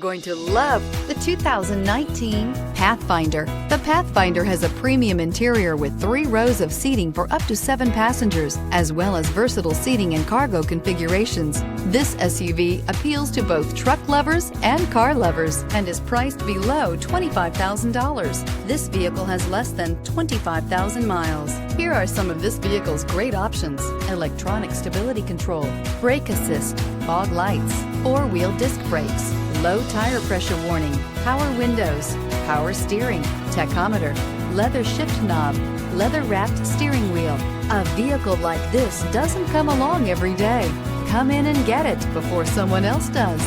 Going to love the 2019 Pathfinder. The Pathfinder has a premium interior with 3 rows of seating for up to 7 passengers, as well as versatile seating and cargo configurations. This SUV appeals to both truck lovers and car lovers and is priced below $25,000. This vehicle has less than 25,000 miles. Here are some of this vehicle's great options: electronic stability control, brake assist, fog lights, 4-wheel disc brakes, low tire pressure warning, power windows, power steering, tachometer, leather shift knob, leather-wrapped steering wheel. A vehicle like this doesn't come along every day. Come in and get it before someone else does.